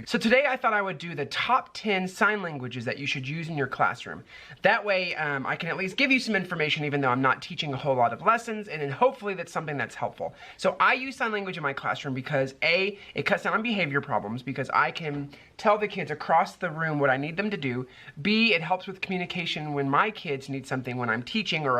So today I thought I would do the top 10 sign languages that you should use in your classroom. That way I can at least give you some information even though I'm not teaching a whole lot of lessons, and then hopefully that's something that's helpful. So I use sign language in my classroom because A, it cuts down on behavior problems because I can tell the kids across the room what I need them to do. B, it helps with communication when my kids need something when I'm teaching or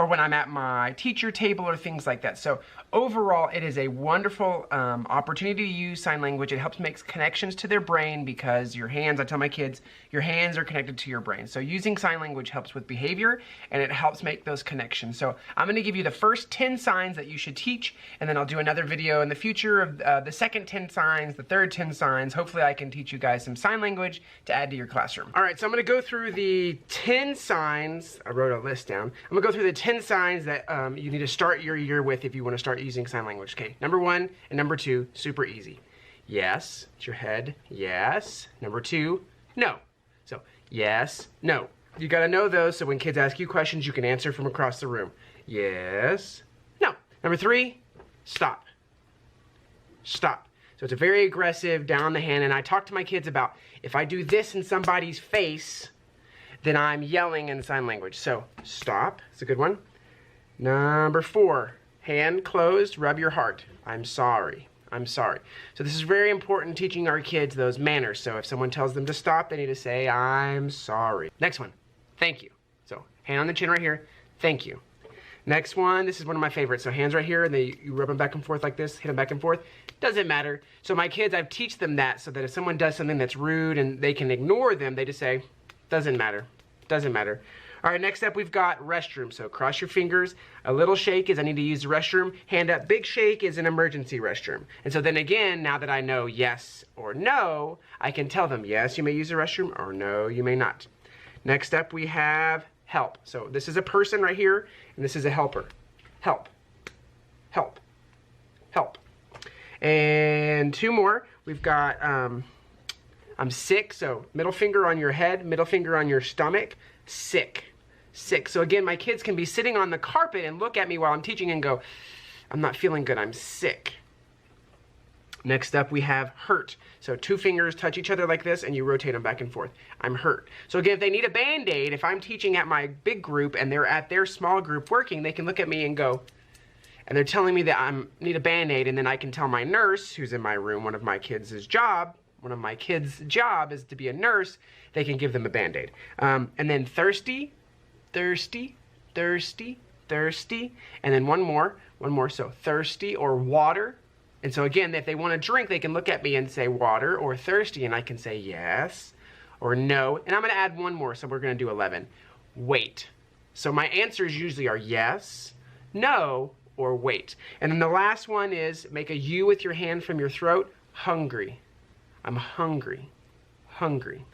when I'm at my teacher table or things like that. So overall, it is a wonderful opportunity to use sign language. It helps make connections to their brain because your hands, I tell my kids, your hands are connected to your brain. So using sign language helps with behavior and it helps make those connections. So I'm going to give you the first 10 signs that you should teach, and then I'll do another video in the future of the second 10 signs, the third 10 signs. Hopefully I can teach you guys some sign language to add to your classroom. All right, so I'm going to go through the 10 signs. I wrote a list down. I'm going to go through the 10 signs that you need to start your year with if you want to start using sign language. Okay, number 1 and number 2, super easy. Yes, it's your head, yes. Number 2, no. So, yes, no. You gotta know those so when kids ask you questions, you can answer from across the room. Yes, no. Number 3, stop. Stop. So it's a very aggressive, down the hand, and I talk to my kids about if I do this in somebody's face, then I'm yelling in sign language. So, stop, it's a good one. Number 4, hand closed, rub your heart. I'm sorry. I'm sorry. So this is very important, teaching our kids those manners. So if someone tells them to stop, they need to say, I'm sorry. Next one, thank you. So hand on the chin right here, thank you. Next one, this is one of my favorites. So hands right here, and then you rub them back and forth like this, hit them back and forth. Doesn't matter. So my kids, I teach them that so that if someone does something that's rude and they can ignore them, they just say, doesn't matter, doesn't matter. All right, next up we've got restroom. So cross your fingers. A little shake is I need to use the restroom. Hand up, big shake is an emergency restroom. And so then again, now that I know yes or no, I can tell them yes, you may use the restroom, or no, you may not. Next up we have help. So this is a person right here, and this is a helper. Help, help, help. And 2 more. We've got I'm sick, so middle finger on your head, middle finger on your stomach, sick. Sick. So again, my kids can be sitting on the carpet and look at me while I'm teaching and go, I'm not feeling good, I'm sick. Next up we have hurt. So 2 fingers touch each other like this and you rotate them back and forth. I'm hurt. So again, if they need a Band-Aid, if I'm teaching at my big group and they're at their small group working, they can look at me and go, and they're telling me that I need a Band-Aid, and then I can tell my nurse, who's in my room, one of my kids' job is to be a nurse, they can give them a Band-Aid. And then thirsty, thirsty, thirsty, thirsty, and then one more, so thirsty or water. And so again, if they want to drink, they can look at me and say water or thirsty, and I can say yes or no. And I'm going to add one more, so we're going to do 11. Wait. So my answers usually are yes, no, or wait. And then the last one is make a U with your hand from your throat, hungry. I'm hungry, hungry.